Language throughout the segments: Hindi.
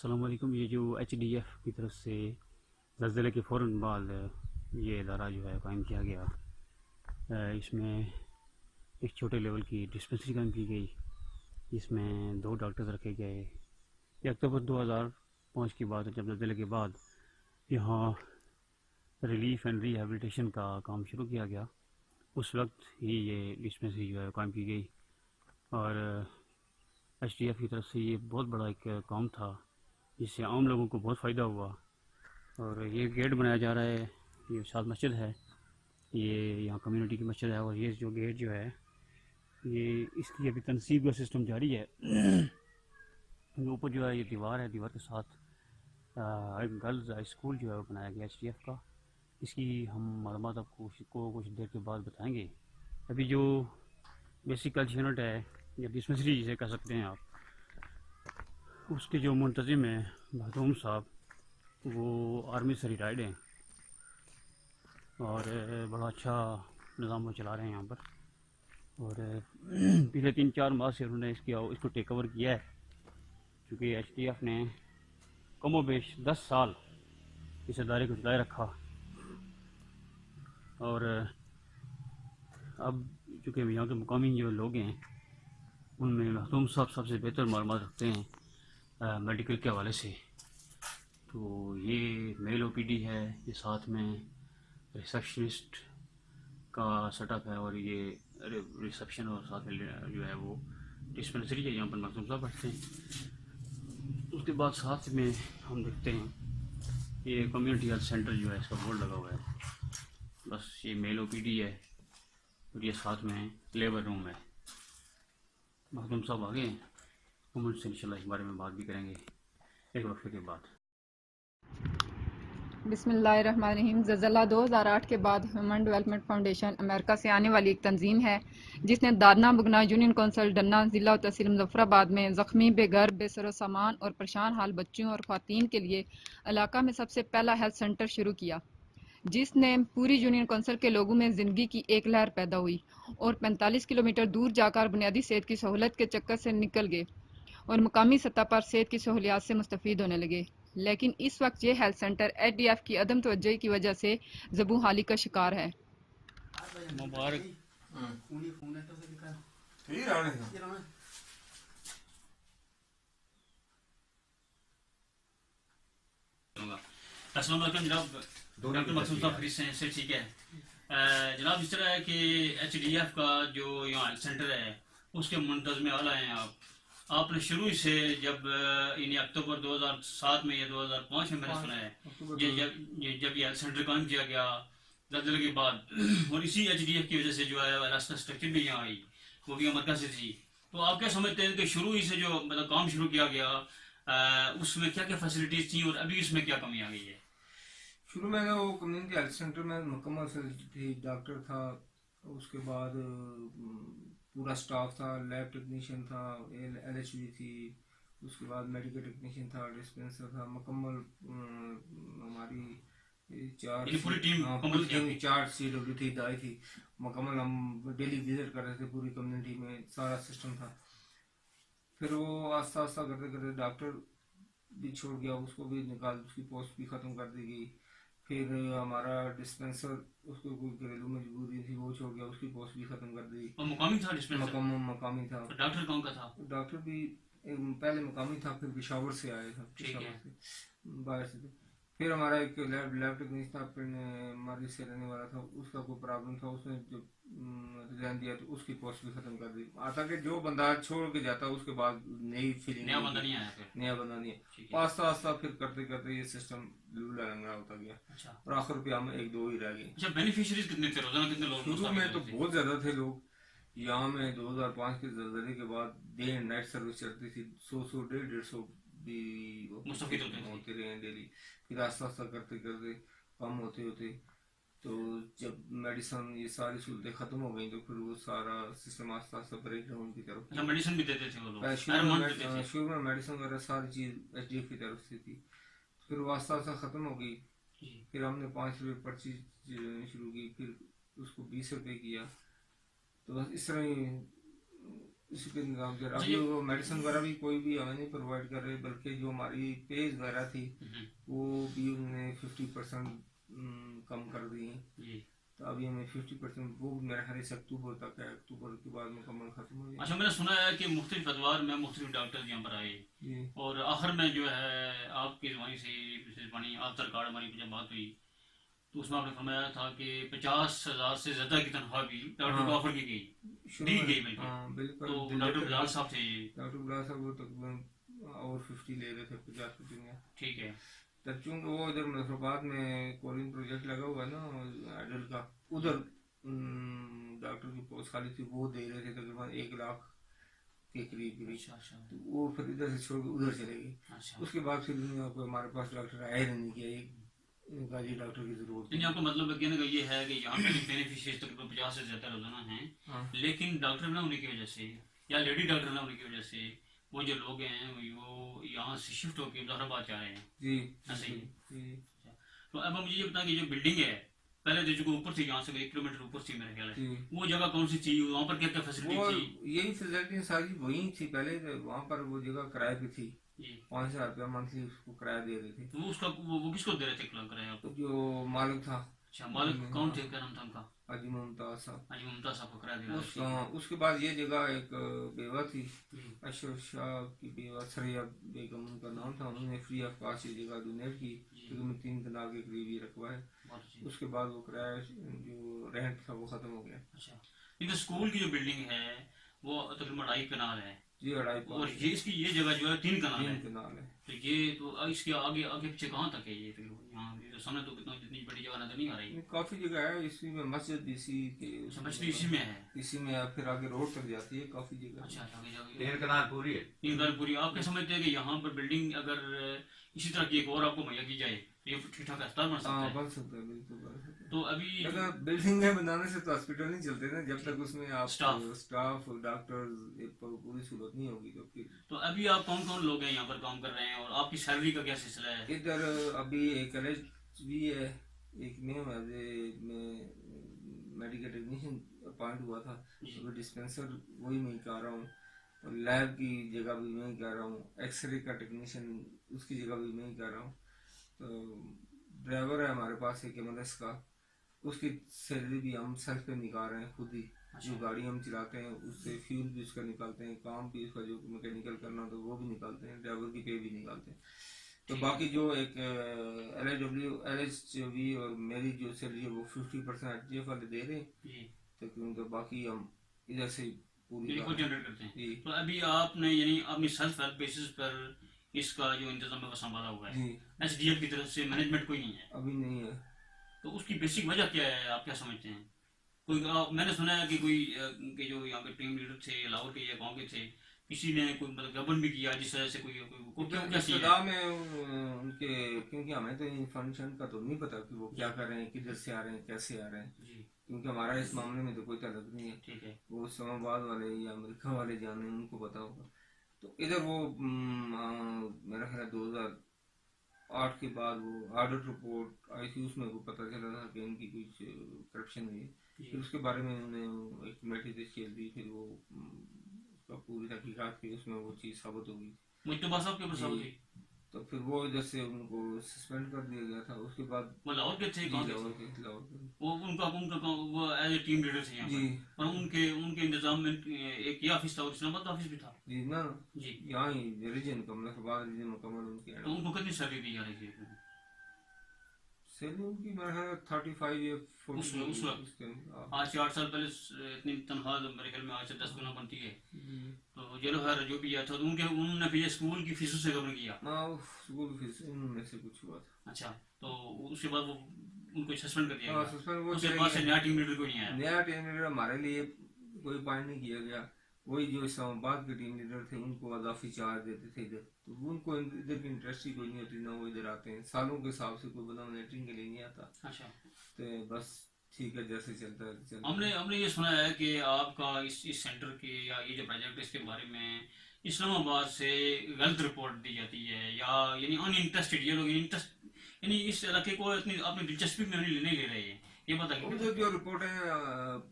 अस्सलाम वालेकुम। ये जो एचडीएफ की तरफ से ज़लज़ले के फ़ौरन बाद ये इदारा जो है कायम किया गया, इसमें एक छोटे लेवल की डिस्पेंसरी कायम की गई। इसमें 2 डॉक्टर्स रखे गए। ये अक्टूबर 2005 की बात है, जब ज़लज़ले के बाद यहाँ रिलीफ एंड रिहेबिलिटेशन का काम शुरू किया गया। उस वक्त ही ये डिस्पेंसरी जो है कायम की गई और एचडीएफ की तरफ से ये बहुत बड़ा एक काम था, जिससे आम लोगों को बहुत फ़ायदा हुआ। और ये गेट बनाया जा रहा है, ये साथ मस्जिद है, ये यहाँ कम्युनिटी की मस्जिद है। और ये जो गेट जो है, ये इसकी अभी तनसीब का सिस्टम जारी है। ऊपर जो है ये दीवार है, दीवार के साथ एक गर्ल्स हाई स्कूल जो है वो बनाया गया एचडीएफ का। इसकी हम मालूमात आपको कुछ देर के बाद बताएंगे। अभी जो बेसिक हेल्थ यूनिट है या डिस्पेंसरी जिसे कह सकते हैं आप, उसके जो मुंतजिम हैं महतूम साहब, वो आर्मी से रिटायर्ड हैं और बड़ा अच्छा निज़ाम वो चला रहे हैं यहाँ पर। और पिछले 3-4 माह से उन्होंने इसको टेक ओवर किया है, क्योंकि एचडीएफ ने कमोबेश 10 साल इस अदारे को चलाए रखा। और अब चूँकि यहाँ के मुकामी जो लोग हैं, उनमें महतूम साहब सबसे बेहतर मालूमात रखते हैं मेडिकल के हवाले से। तो ये मेल ओपीडी है, ये साथ में रिसेप्शनिस्ट का सेटअप है, और ये रिसेप्शन और साथ में जो है वो डिस्पेंसरी है, यहाँ पर महतूम साहब बैठते हैं। उसके बाद साथ में हम देखते हैं ये कम्युनिटी हेल्थ सेंटर जो है, इसका बोर्ड लगा हुआ है। बस ये मेल ओपीडी है और ये साथ में लेबर रूम है। महतूम साहब आगे हैं, हम उनसे इंशाल्लाह इस बारे में बात भी करेंगे एक वक्फे के बाद। बिस्मिल्लाहिर्रहमानिर्रहीम। ज़लज़ला 2008 के बाद ह्यूमन डेवलपमेंट फाउंडेशन अमेरिका से आने वाली एक तंजीम है, जिसने दादना बुगना यूनियन कौंसिल डन्ना ज़िला और तहसील मुज़फ़्फ़राबाद में ज़ख्मी, बेघर, बेसरो सामान और परेशान हाल बच्चों और ख़वातीन के लिए इलाका में सबसे पहला हेल्थ सेंटर शुरू किया, जिसने पूरी यूनियन कौंसिल के लोगों में ज़िंदगी की एक लहर पैदा हुई और 45 किलोमीटर दूर जाकर बुनियादी सेहत की सहूलत के चक्कर से निकल गए और मुकामी सतह पर सेहत की सहूलियात से मुस्तफ़ीद होने लगे। लेकिन इस वक्त ये हेल्थ सेंटर एचडीएफ की अदम तवज्जोही की वजह से ज़बू हाली का शिकार है। मुबारक। अस्सलाम वालेकुम जनाब, डॉक्टर मकसूद साहब फिर से ठीक है। जनाब, इस तरह है कि एचडीएफ का जो यहाँ हेल्थ सेंटर है, उसके मुंतज़िम आला हैं आप। आपने शुरू से जब यानी अक्टूबर 2007 में या 2005 में मैंने सुना है, जब ये हेल्थ सेंटर कायम किया गया ज़लज़ले के बाद, और इसी एचडीएफ की वजह से जो है रास्ता स्ट्रक्चर भी यहाँ आई, वो भी अमेरिका से थी। तो आप क्या समझते हैं कि शुरू ही से जो मतलब काम शुरू किया गया, उसमें क्या क्या फैसिलिटीज़ थी और अभी उसमें क्या कमी आ गई है? शुरू में वो कम्युनिटी हेल्थ सेंटर में मुकम्मल फैसिलिटी थी, डॉक्टर था, उसके बाद पूरा स्टाफ था, लैब टेक्नीशियन था, एलएचवी थी, उसके बाद मेडिकल टेक्नीशियन था, डिस्पेंसर था, मुकम्मल हमारी पूरी टीम 4 CW थी, दाई थी मुकम्मल। हम डेली विजिट कर रहे थे पूरी कम्युनिटी में, सारा सिस्टम था। फिर वो आस्ता आस्ता करते करते डॉक्टर भी छोड़ गया, उसको भी निकाल, उसकी पोस्ट भी ख़त्म कर दी गई। फिर हमारा डिस्पेंसर, उसको कोई घरेलू मजबूरी थी, वो छोड़ गया, उसकी पोस्ट भी ख़त्म कर दी। और मुकामी था डिस्पेंसर? मकामी था। तो डॉक्टर कौन का था? डॉक्टर भी पहले मुकामी था, फिर पेशावर से आया था, पेशावर से बाहर से थे। फिर हमारा एक लैब टेक्नीशियन था, फिर हमारे से रहने वाला था, उसका कोई प्रॉब्लम था, उसने जब रिजाइन दिया तो उसकी पोस्ट भी खत्म कर दी। आता कि जो बंदा छोड़ के जाता उसके बाद नई फीलिंग, नया बंदा नहीं आया, फिर नया बंदा नहीं है। आस्ता आस्ता फिर करते करते ये सिस्टम लंगड़ा होता गया। अच्छा। और आखिर पे हम 1-2 ही रह गए। अच्छा, बेनिफिशियरीज कितने थे? रोजाना कितने लोग? शुरू में तो बहुत ज्यादा थे लोग। यहाँ में 2005 के ज़लज़ले के बाद डे एंड नाइट सर्विस चलती थी, 100 150 भी मुस्तफिद होते रहे डेली। फिर आस्ता आस्ता करते करते कम होते होते, तो जब मेडिसिन ये सारी सहूलतें खत्म हो गई, तो फिर वो सारा सिस्टम आस्ता आस्ता ब्रेक डाउन की तरफ। अच्छा, मेडिसिन भी देते थे वो लोग? शुरू में मेडिसिन वगैरह सारी चीज़ एचडीएफ की तरफ से थी, फिर वो आस्ता आस्ता ख़त्म हो गई। फिर हमने 5 रुपये पर्ची शुरू की, फिर उसको 20 रुपये किया। तो बस इस तरह ही इसी पे निकाम कर। अच्छा, अभी वो मेडिसिन वगैरह भी कोई भी हमें नहीं प्रोवाइड कर रहे, बल्कि जो हमारी पेज वगैरह थी वो भी उन्होंने 50% कम कर दी है। जी। तो अभी हमें 50% वो मेरा ख्याल से अक्टूबर तक है, अक्टूबर के बाद मुकम्मल खत्म हो जाएगा। अच्छा, मैंने सुना है कि मुख्तलिफ अदवार में मुख्तलिफ डॉक्टर यहाँ पर आए जी और आखिर में जो है आपकी जुबानी से मिसेज बानी आफ्टर कार्ड हमारी जब बात हुई तो उसमें आपने फरमाया था कि 50,000 से ज्यादा की तनख्वाह भी डॉक्टर को हाँ। ऑफर की गई, शुरू दी में गई बल्कि। हाँ बिल्कुल तो दिल्ली डॉक्टर तक बिलाल साहब थे ये, डॉक्टर बिलाल साहब वो तकरीबन और 50 ले रहे थे, 50 में। ठीक है। तब चूंकि वो इधर मुजफ्फराबाद में कोरियन प्रोजेक्ट लगा हुआ है ना एडल का, उधर डॉक्टर की पोस्ट खाली थी, वो दे रहे थे तकरीबन 1 लाख के करीब। अच्छा अच्छा तो वो फिर इधर से छोड़ के उधर चले गए। अच्छा। उसके बाद फिर हमारे पास डॉक्टर आए नहीं किया, इनका जी डॉक्टर की जरूरत यानी आपका मतलब कहने का ये है कि यहाँ पे बेनिफिशियरी तकरीबन 50 से ज्यादा रोजाना हैं, हाँ लेकिन डॉक्टर ना होने की वजह से या लेडी डॉक्टर ना होने की वजह से वो जो लोग हैं वो यहाँ से शिफ्ट होकर मुजफ्फराबाद जा रहे हैं। जी ऐसा ही है। जी। तो अब मुझे ये बताएं कि जो बिल्डिंग है पहले जो ऊपर थी, यहाँ से 1 किलोमीटर ऊपर थी मेरे ख्याल है, जी वो जगह कौन सी थी, वहाँ पर क्या क्या फैसिलिटी वो थी? यही फैसिलिटी सारी वही थी पहले, तो वहाँ पर वो जगह किराए पे थी, जी। 5,000 रुपया मंथली उसको किराया दे रहे थे। तो वो उसका वो किसको दे रहे थे किराया आपको? तो जो मालिक था, अच्छा, मालिक कौन थे, क्या नाम था उनका? हाजी मुमताज साहब। हाजी मुमताज साहब को किराया दे रहे थे। उसके बाद ये जगह एक बेवा थी, जी। अशरफ शाह की बेवा, सरिया बेगम उनका नाम था, उन्होंने फ्री ऑफ कॉस्ट ये जगह डोनेट की, तकरीबन 3 कनाल के करीब ही रखवा है। बहुत अच्छी। उसके बाद वो किराया जो रेंट था वो खत्म हो गया। अच्छा, इनका स्कूल की जो बिल्डिंग है वो तकरीबन 2.5 कनाल है जी 2.5 और ये इसकी ये जगह जो है 3 कनाल है। 3 कनाल है। तो ये तो इसके आगे आगे पीछे कहाँ तक है ये तकरीबन? यहाँ ये तो सामने तो कितना जितनी बड़ी जगह नजर नहीं आ रही। काफी जगह है, इसी में मस्जिद इसी के अच्छा, मछली इसी में है। इसी में है, फिर आगे रोड तक जाती है, काफी जगह। अच्छा, आगे जाके 3 कनाल पूरी है। 3 कनाल पूरी। आप क्या समझते हैं कि यहाँ पर बिल्डिंग अगर इसी तरह की एक और आपको मुहैया की जाए तो ये ठीक ठाक अस्पताल बन सकता हाँ है? बन सकता है, बिल्कुल बन सकता है। तो अभी अगर बिल्डिंग है बनाने से तो हॉस्पिटल नहीं चलते ना, जब तक उसमें आप स्टाफ। स्टाफ डॉक्टर पूरी सहूलत नहीं होगी तो फिर। तो अभी आप कौन कौन लोग हैं यहाँ पर काम कर रहे हैं और आपकी सैलरी का क्या सिलसिला है? इधर अभी एक एलएच भी है, एक में मेडिकल टेक्नीशियन अपॉइंट हुआ था, अभी डिस्पेंसर वही मैं कर रहा हूँ, और लैब की जगह भी मैं ही कर रहा हूँ, एक्सरे का टेक्नीशियन उसकी जगह भी मैं ही कर रहा हूँ। तो ड्राइवर है हमारे पास एक एमएलएस का, उसकी सैलरी भी हम सेल्फ पे निकाल रहे हैं खुद ही। जो गाड़ी हम चलाते हैं उससे फ्यूल भी उसका निकालते हैं, काम भी उसका जो मैकेनिकल करना तो वो भी निकालते हैं, ड्राइवर की पे भी निकालते हैं। तो बाकी जो एक LHW और मेरी जो सैलरी है वो 50% HDF वाले दे रहे हैं, जी। तो क्योंकि बाकी हम इधर से पूरी खुद जनरेट करते हैं। जी तो अभी आपने यानी अपनी सेल्फ हेल्प बेसिस पर इसका जो इंतजाम है वो संभाला हुआ है, जी SDF की तरफ से मैनेजमेंट कोई नहीं है। अभी नहीं है। तो उसकी बेसिक वजह क्या है, आप क्या समझते हैं? कोई मैंने सुना है कि कोई के जो यहाँ पे टीम लीडर थे लाहौर के या गाँव के थे, किसी ने कोई मतलब गबन भी किया जिस वजह से क्या सीन है? में उनके, क्योंकि हमें तो इन्फॉर्मेशन का तो नहीं पता कि वो क्या कर रहे हैं, किधर से आ रहे हैं, कैसे आ रहे हैं, जी। क्योंकि हमारा इस मामले में तो कोई ताल्लुक नहीं है। ठीक है। वो इस्लामाबाद वाले या अमेरिका वाले जाने, उनको पता होगा। तो इधर वो मेरा ख्याल 2008 के बाद वो ऑडिट रिपोर्ट आई थी, उसमें वो पता चला था कि इनकी कुछ करप्शन हुई है। फिर उसके बारे में उन्होंने एक कमेटी तश्कील दी, फिर वो उसका पूरी तहकीकात की, उसमें वो चीज़ साबित हो गई। मुज्तबा साहब के ऊपर साबित हुई? तो फिर वो इधर से उनको सस्पेंड कर दिया गया था। उसके बाद वो लाहौर के थे, कहाँ के लाहौर थे? के लाहौर के वो वो एज ए टीम लीडर थे यहाँ जी पर, और उनके इंतजाम में एक ये ऑफिस था और इस्लामाबाद ऑफिस भी था। जी ना जी। यहाँ ही रीजन कमला रीजन मुकम्मल उनकी तो उनको कितनी सैलरी दी जा रही थी? सैलरी उनकी मेरा ख्याल 35 या 40 उस वक्त आज से 8 साल पहले इतनी तनख्वाह मेरे ख्याल में आज से 10 गुना बनती है। तो चलो खैर जो भी था, तो उन्होंने फिर स्कूल की फीसों से गबन किया। स्कूल फीस उनमें से कुछ हुआ था। अच्छा, तो उसके बाद वो उनको सस्पेंड कर दिया गया। सस्पेंड वो उसके बाद से नया टीम लीडर कोई नहीं आया। नया टीम लीडर हमारे लिए कोई अपॉइंट नहीं किया गया। वही जो इस्लामाबाद के टीम लीडर थे उनको अजाफी चार्ज देते थे इधर, तो उनको इधर की इंटरेस्ट ही कोई नहीं होती, ना वो इधर आते हैं। सालों के हिसाब से कोई बंदा मॉनिटरिंग के लिए नहीं आता। अच्छा, तो बस ठीक है, जैसे चलता है चलता है। हमने ये सुना है कि आपका इस सेंटर के या ये जो प्रोजेक्ट इसके बारे में इस्लामाबाद से गलत रिपोर्ट दी जाती है, या यानी अनइंटरेस्टेड ये लोग इंटरेस्ट यानी इस इलाके को इतनी अपनी दिलचस्पी में नहीं ले रहे हैं। ये बताइए। वो जो रिपोर्ट है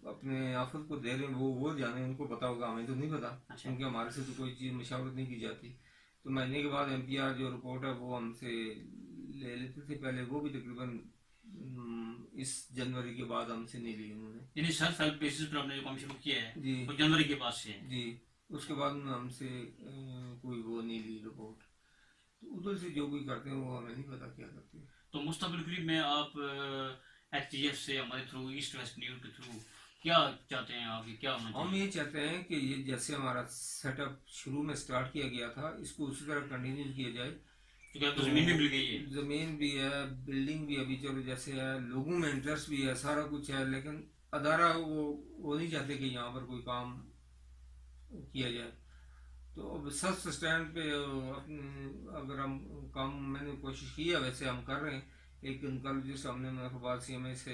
अपने ऑफिस को दे रहे हैं वो जाने, उनको पता होगा, हमें तो नहीं पता। अच्छा। क्योंकि हमारे से तो कोई चीज़ मशावरत नहीं की जाती। तो महीने के बाद MPR जो रिपोर्ट है वो हमसे ले लेते थे पहले, वो भी तकरीबन इस जनवरी के बाद हमसे नहीं ली उन्होंने। यानी सेल्फ हेल्प बेसिस पर आपने जो काम शुरू किया है जी वो जनवरी के बाद से है। जी, उसके बाद में हमसे कोई वो नहीं ली रिपोर्ट। तो उधर से जो भी करते हैं वो हमें नहीं पता क्या करते हैं। तो मुस्तकबिल करीब में आप HTF से हमारे थ्रू, ईस्ट वेस्ट न्यूज के थ्रू क्या चाहते हैं, आगे क्या होना हम चाहिए? ये चाहते हैं कि ये जैसे हमारा सेटअप शुरू में स्टार्ट किया गया था, इसको उसी तरह कंटिन्यू किया जाए। क्योंकि आपको जमीन भी मिल गई है। जमीन भी है, बिल्डिंग भी अभी चलो जैसे है, लोगों में इंटरेस्ट भी है, सारा कुछ है, लेकिन अदारा वो नहीं चाहते कि यहाँ पर कोई काम किया जाए। तो अब सेल्फ स्टैंड पे अगर हम काम, मैंने कोशिश की है, वैसे हम कर रहे हैं। एक इंकॉलोजिस्ट हमने मुरादाबाद CMA से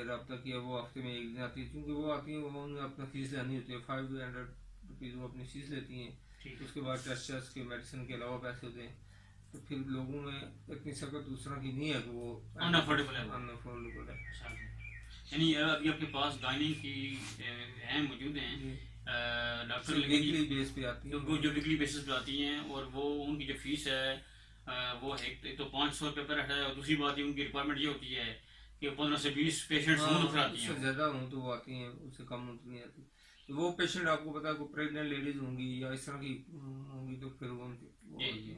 रब्ता किया, वो हफ्ते में एक दिन आती है, क्योंकि वो आती है, वो उन्हें अपना फीस लेनी होती है, 500 रुपीज़ वो अपनी फीस लेती हैं। ठीक। उसके बाद टेस्ट के मेडिसिन के अलावा पैसे होते हैं। तो फिर लोगों में इतनी सख्त दूसरा की नहीं है कि वो अनअफोर्डेबल है। अनअफोर्डेबल है। यानी अभी आपके पास गायनिंग की हैं मौजूद हैं जी। डॉक्टर, वीकली बेस पे आती है जो वीकली बेसिस पे आती हैं, और वो उनकी जो फीस है वो एक तो 500 रुपये पर है, और दूसरी बात ये उनकी रिक्वायरमेंट ये होती है कि 15 से 20 पेशेंट्स मुफ्त आती उससे हैं। ज्यादा हूँ तो वो आती हैं, उससे कम हूँ तो नहीं आती। तो वो पेशेंट आपको पता है कोई प्रेग्नेंट लेडीज होंगी या इस तरह की होंगी, तो फिर वो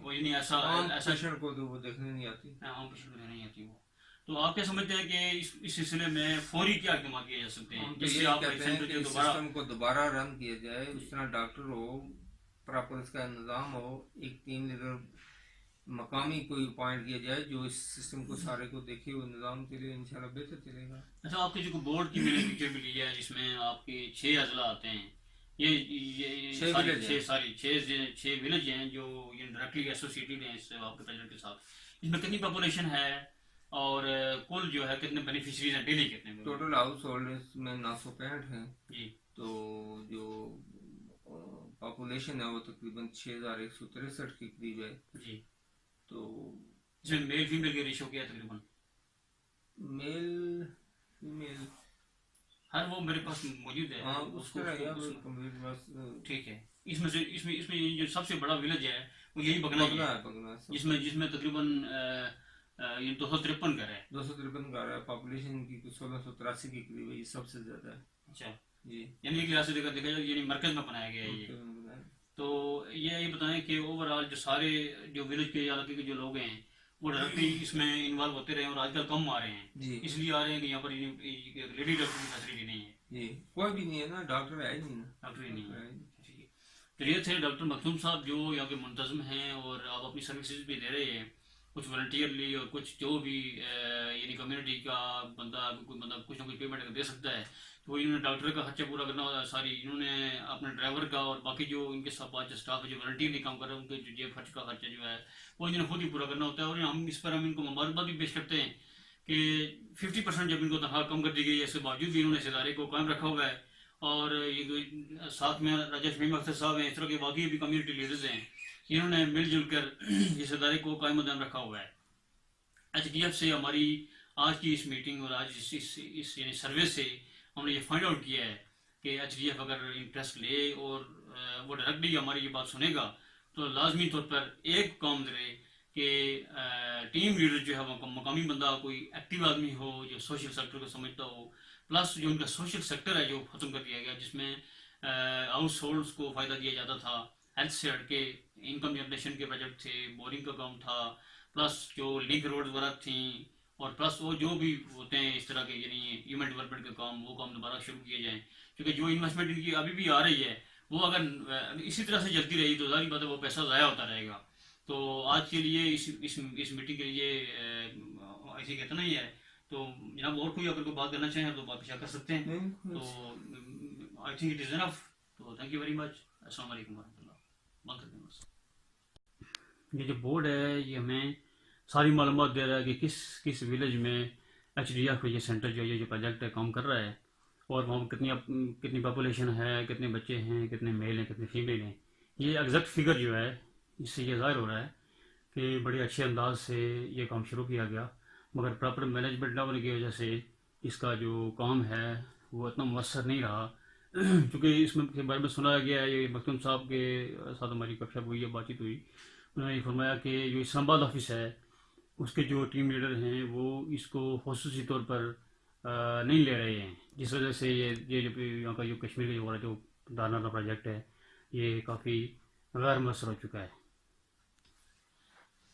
वो यानी ऐसा पेशेंट को तो वो देखने नहीं आती। आम पेशेंट को नहीं आती वो। तो आप क्या समझते हैं कि इस सिलसिले में फौरी क्या इकदाम किए जा सकते हैं, हम तो जिससे ये आप कहते हैं सेंटर कि जो इस दोबारा सिस्टम को दोबारा रन किया जाए, उस तरह डॉक्टर हो, प्रॉपर इसका निज़ाम हो, एक टीम लीडर मकामी कोई अपॉइंट किया जाए जो इस सिस्टम को सारे को देखे, वो निज़ाम के लिए इंशाल्लाह बेहतर चलेगा। अच्छा, आपके जो बोर्ड की मैंने पिक्चर भी ली है जिसमें आपके 6 अजला आते हैं, ये छह सारी village हैं। 6 विलेज हैं जो डायरेक्टली एसोसिएटेड हैं इस आपके प्रोजेक्ट के साथ। इसमें कितनी पॉपुलेशन है और कुल जो है कितने बेनिफिशरीज हैं, डेली कितने? टोटल हाउस होल्डर्स में 965 हैं। जी। तो जो पॉपुलेशन है वो तकरीबन 6163 के करीब है। जी। तो इसमें मेल फीमेल के रेशो क्या है तकरीबन? मेल फीमेल हर वो मेरे पास मौजूद है। हाँ उसको कंप्लीट बस ठीक है। इसमें से इसमें ये जो सबसे बड़ा विलेज है वो यही बगना ही है, पगना जिसमें तकरीबन ये 253 घर है। 253 का है। पॉपुलेशन की 1683 के करीब है, ये सबसे ज्यादा है। अच्छा जी। यानी एक लिहाज से देखा जाए यानी मरकज में बनाया गया है ये। तो ये बताएं कि ओवरऑल जो सारे जो विलेज के इलाके के जो लोग हैं वो डायरेक्टली इसमें इन्वॉल्व होते रहे और आजकल कम आ रहे हैं। जी। इसलिए आ रहे हैं कि यहाँ पर लेडी डॉक्टर की फैसिलिटी नहीं है। जी, कोई भी नहीं है ना, डॉक्टर है ही नहीं ना। डॉक्टर ही नहीं है। ठीक है। तो ये थे डॉक्टर मखदूम साहब जो यहाँ के मुंतज़म हैं और आप अपनी सर्विसेज भी दे रहे हैं, कुछ वॉलंटियरली और कुछ जो भी यानी कम्युनिटी का बंदा कोई बंदा कुछ ना कुछ पेमेंट अगर दे सकता है तो इन्होंने डॉक्टर का खर्चा पूरा करना होता है, सारी इन्होंने अपने ड्राइवर का और बाकी जो इनके साथ पाँच स्टाफ जो वॉलंटियरली काम कर रहे हैं उनके जो जेब खर्च का खर्चा जो है वो इन्होंने खुद ही पूरा करना होता है। और हम इस पर हम इनको मुबारकबाद भी पेश करते हैं कि 50% जब इनको तनख्वाह कम कर दी गई है, इसके बावजूद भी इन्होंने इस इदारे को कायम रखा हुआ है। और ये साथ में राजा शमीम अख्तर साहब हैं, इस तरह के बाकी भी कम्युनिटी लीडर्स हैं, इन्होंने मिलजुल कर इस इदारे को कायम दायम रखा हुआ है। HDF से हमारी आज की इस मीटिंग और आज इस यानी सर्वे से हमने ये फाइंड आउट किया है कि HDF अगर इंटरेस्ट ले और वो डायरेक्टली हमारी ये बात सुनेगा तो लाजमी तौर पर एक काम करे कि टीम लीडर जो है वो मकामी बंदा, कोई एक्टिव आदमी हो जो सोशल सेक्टर को समझता हो, प्लस जो उनका सोशल सेक्टर है जो ख़त्म कर दिया गया, जिसमें हाउस होल्ड्स को फ़ायदा दिया जाता था, हेल्थ से हटके इनकम जनरेशन के प्रोजेक्ट थे, बोरिंग का काम था, प्लस जो लिंक रोड वगैरह थी, और प्लस वो जो भी होते हैं इस तरह के यानी ह्यूमन डेवलपमेंट के काम, वो काम दोबारा शुरू किए जाएँ। क्योंकि जो इन्वेस्टमेंट इनकी अभी भी आ रही है वो अगर इसी तरह से चलती रही तो जाहिर बात है वो पैसा ज़ाया होता रहेगा। तो आज के लिए इस मीटिंग के लिए ऐसे कहते नहीं है। तो जनाब और कोई अगर कोई बात करना चाहें तो बात पेशा कर सकते हैं। तो I think it is enough. तो थैंक यू वेरी मच। अस्सलाम वालेकुम वरहमतुल्लाह। बंद कर दें बस। ये जो बोर्ड है ये हमें सारी मालूमात दे रहा है कि किस विलेज में HDF ये सेंटर जो ये जो प्रोजेक्ट है काम कर रहा है, और वहाँ कितनी पॉपुलेशन है, कितने बच्चे हैं, कितने मेल हैं, कितने फीमेल हैं। ये एग्जैक्ट फिगर जो है इससे ये ज़ाहिर हो रहा है कि बड़े अच्छे अंदाज से ये काम शुरू किया गया, मगर प्रॉपर मैनेजमेंट ना होने की वजह से इसका जो काम है वो इतना मुअस्सर नहीं रहा क्योंकि इसमें के बारे में सुनाया गया है। ये मखदूम साहब के साथ हमारी गपशप हुई है, बातचीत हुई, उन्होंने ये फरमाया कि जो इस्लामाबाद ऑफिस है उसके जो टीम लीडर हैं वो इसको खसूसी तौर पर नहीं ले रहे हैं, जिस वजह से ये जो यहाँ का जो कश्मीर का जो वाला जो दाना प्रोजेक्ट है ये काफ़ी गैर मुअस्सर हो चुका है।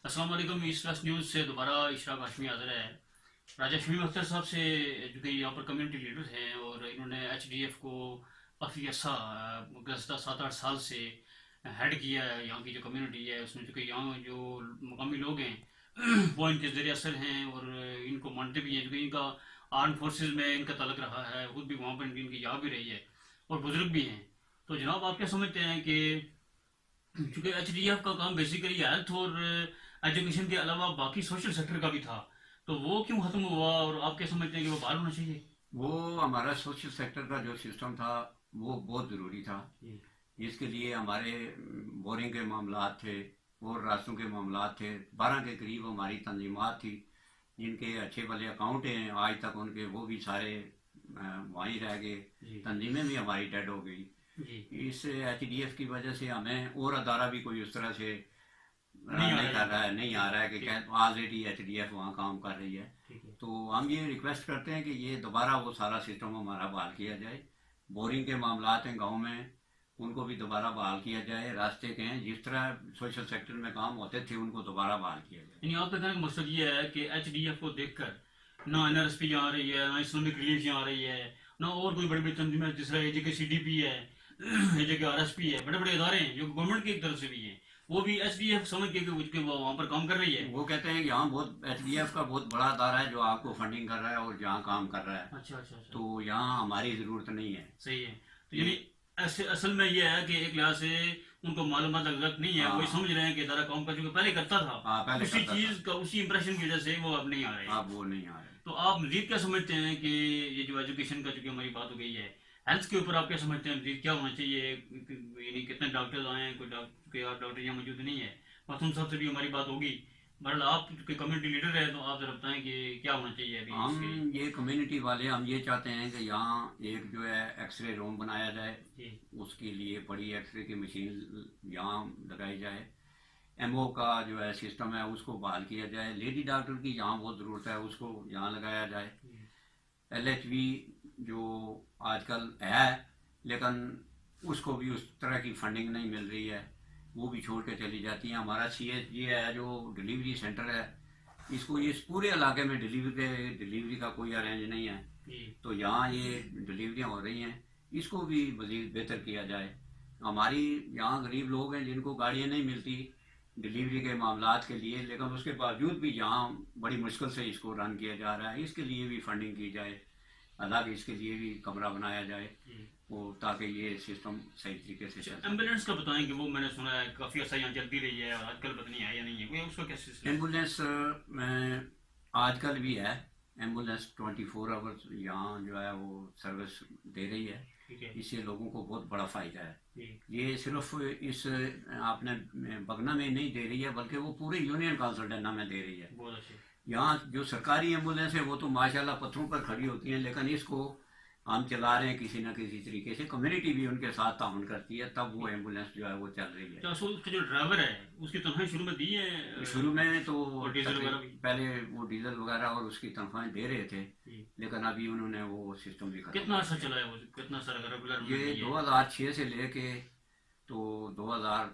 अस्सलाम वालेकुम। ईस्ट वेस्ट न्यूज़ से दोबारा इशराक हाशमी हाजिर है। राजा शमीम अख्तर साहब से, जो कि यहाँ पर कम्युनिटी लीडर हैं और इन्होंने HDF को काफ़ी अर्सा गुज़श्ता 7-8 साल से हेड किया है। यहाँ की जो कम्युनिटी है उसमें जो कि यहाँ जो मकामी लोग हैं वो इनके ज़रिए असर हैं और इनको मानते भी हैं, जो कि इनका आर्म फोर्सेस में इनका तलक रहा है, खुद भी वहाँ पर इनकी याद भी रही है और बुजुर्ग भी हैं। तो जनाब आप क्या समझते हैं कि क्योंकि HDF का काम बेसिकली हेल्थ और एजुकेशन के अलावा बाकी सोशल सेक्टर का भी था, तो वो क्यों खत्म हुआ और आप क्या समझते हैं कि वो बहाल होना चाहिए? वो हमारा सोशल सेक्टर का जो सिस्टम था वो बहुत ज़रूरी था। इसके लिए हमारे बोरिंग के मामलात थे और रास्तों के मामलात थे। 12 के करीब हमारी तंजीमात थी जिनके अच्छे भले अकाउंट हैं आज तक उनके, वो भी सारे वहीं रह गए, तंजीमें भी हमारी डेड हो गई। इस HDF की वजह से हमें और अदारा भी कोई उस तरह से नहीं आ रहा है कि ऑलरेडी HDF वहाँ काम कर रही है। तो हम ये रिक्वेस्ट करते हैं कि ये दोबारा वो सारा सिस्टम हमारा बहाल किया जाए। बोरिंग के मामलात हैं गांव में, उनको भी दोबारा बहाल किया जाए। रास्ते के हैं, जिस तरह सोशल सेक्टर में काम होते थे उनको दोबारा बहाल किया जाए। यानी आपका कहने का मकसद ये है कि HDF को देखकर ना NRSP यहाँ आ रही है, ना इस्लामिक रिलीफ यहाँ आ रही है, ना और कोई बड़ी बड़ी तंजीमें जिस तरह AJK CDP है, AJK RSP है, बड़े बड़े इदारे हैं जो गवर्नमेंट की तरफ से भी हैं, वो भी HDF समझ के वो वहाँ पर काम कर रही है। वो कहते हैं कि यहाँ बहुत HDF का बहुत बड़ा अदारा है जो आपको फंडिंग कर रहा है और जहाँ काम कर रहा है। अच्छा। तो यहाँ हमारी जरूरत नहीं है। सही है। तो यानी ऐसे असल में ये है कि एक लिहाज से उनको मालूमात नहीं है, वो समझ रहे हैं कि इदारा काम कर चुके, पहले करता था, उसी चीज का उसी इंप्रेशन की वजह से वो अब नहीं आ रहे। अब वो नहीं आ रहे। तो आप मजीद क्या समझते हैं कि ये जो एजुकेशन का जो हमारी बात हो गई है, हेल्थ के ऊपर आप क्या समझते हैं मजीद क्या होना चाहिए? यानी कितने डॉक्टर्स आए हैं, कोई डॉक्टर यहाँ मौजूद नहीं है, मखदूम साहब से भी हमारी बात होगी। बहरहाल आप कम्युनिटी लीडर है तो आप जरा बताएं कि क्या होना चाहिए अभी। हम ये कम्युनिटी वाले हम ये चाहते हैं कि यहाँ एक जो है एक्सरे रूम बनाया जाए, उसके लिए बड़ी एक्सरे की मशीन यहाँ लगाई जाए। MO का जो है सिस्टम है उसको बहाल किया जाए। लेडी डॉक्टर की यहाँ बहुत ज़रूरत है, उसको यहाँ लगाया जाए। LHV जो आजकल है लेकिन उसको भी उस तरह की फंडिंग नहीं मिल रही है, वो भी छोड़ के चली जाती हैं। हमारा CHG है जो डिलीवरी सेंटर है, इसको इस पूरे इलाके में डिलीवरी का कोई अरेंज नहीं है। तो यहाँ ये डिलीवरियाँ हो रही हैं, इसको भी मज़ीद बेहतर किया जाए। हमारी यहाँ गरीब लोग हैं जिनको गाड़ियाँ नहीं मिलती डिलीवरी के मामलात के लिए, लेकिन उसके बावजूद भी यहाँ बड़ी मुश्किल से इसको रन किया जा रहा है। इसके लिए भी फंडिंग की जाए, अलग इसके लिए भी कमरा बनाया जाए वो, ताकि ये सिस्टम सही तरीके से चले। एम्बुलेंस का बताएं कि वो मैंने सुना है काफ़ी अच्छा यहाँ चलती रही है और आजकल पता नहीं है या नहीं है, कोई उसका क्या सिस्टम? एम्बुलेंस आजकल भी है। एम्बुलेंस 24 आवर्स यहाँ जो है वो सर्विस दे रही है। इससे लोगों को बहुत बड़ा फ़ायदा है। ये सिर्फ इस आपने बगना में नहीं दे रही है बल्कि वो पूरे यूनियन काउंसिल डन्ना में दे रही है। बहुत अच्छे। यहाँ जो सरकारी एम्बुलेंस है वो तो माशाल्लाह पत्थरों पर खड़ी होती हैं, लेकिन इसको हम चला रहे हैं किसी न किसी तरीके से। कम्युनिटी भी उनके साथ ताउन करती है, तब वो एम्बुलेंस जो है वो चल रही है। उसका जो ड्राइवर है उसकी तनख्वाह शुरू में दी है? शुरू में तो डीजल वगैरह भी पहले वो डीजल वगैरह और उसकी तनख्वाहें दे रहे थे, लेकिन अभी उन्होंने वो सिस्टम भी कितना अर्सा चला है वो, कितना सारा रेगुलर? ये 2006 से लेके तो 2000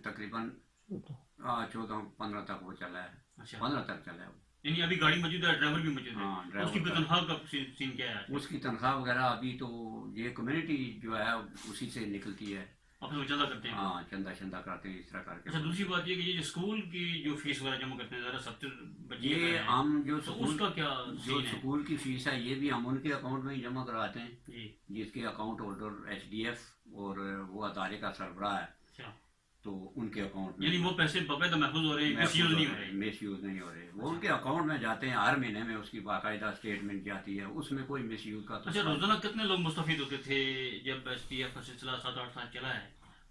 तकरीबन 14-15 तक वो चला है। 15 तक चला है। यानी अभी गाड़ी मौजूद है, ड्राइवर भी मौजूद है। हाँ, उसकी तनख्वाह का सीन क्या है? उसकी तनख्वाह वगैरह अभी तो ये कम्युनिटी जो है उसी से निकलती है। आप लोग चंदा करते हैं? हाँ, चंदा करते हैं इस तरह करके। अच्छा, दूसरी बात ये कि ये जो स्कूल की जो फीस वगैरह जमा करते हैं ज़रा सब्सिडी ये हम जो तो उसका क्या जो स्कूल की फीस है ये भी हम उनके अकाउंट में ही जमा कराते हैं, जिसके अकाउंट होल्डर HDF और वो अदारे का सरबराह है, तो उनके अकाउंट में। यानी वो पैसे बाकायदा महफूज हो रहे हैं, मिसयूज नहीं हो रहे? मिसयूज नहीं हो रहे, वो उनके अकाउंट में जाते हैं। हर महीने में उसकी बाकायदा स्टेटमेंट जाती है, उसमें कोई मिसयूज का। अच्छा, रोजाना कितने लोग मुस्तफीद होते थे जब SPF का सिलसिला 7-8 साल चला है?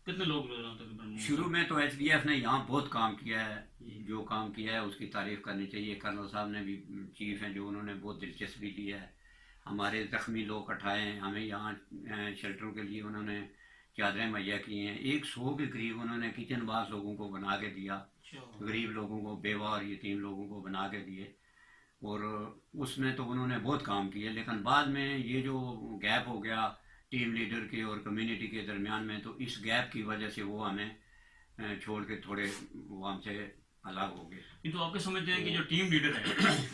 कितने लोग तकरीबन? शुरू में तो एचडीएफ ने यहाँ बहुत काम किया है, जो काम किया है उसकी तारीफ करनी चाहिए। कर्नल साहब ने भी, चीफ हैं जो, उन्होंने बहुत दिलचस्पी ली है। हमारे जख्मी लोग उठाए हैं, हमें यहाँ शेल्टरों के लिए उन्होंने चादरें मुहैया की हैं। 100 के करीब उन्होंने किचन बास लोगों को बना के दिया, गरीब लोगों को, बेवा और यतीम लोगों को बना के दिए, और उसमें तो उन्होंने बहुत काम किया। लेकिन बाद में ये जो गैप हो गया टीम लीडर के और कम्युनिटी के दरमियान में, तो इस गैप की वजह से वो हमें छोड़ के थोड़े वो हमसे अलग हो गए। ये तो आपके समझते हैं कि जो टीम लीडर है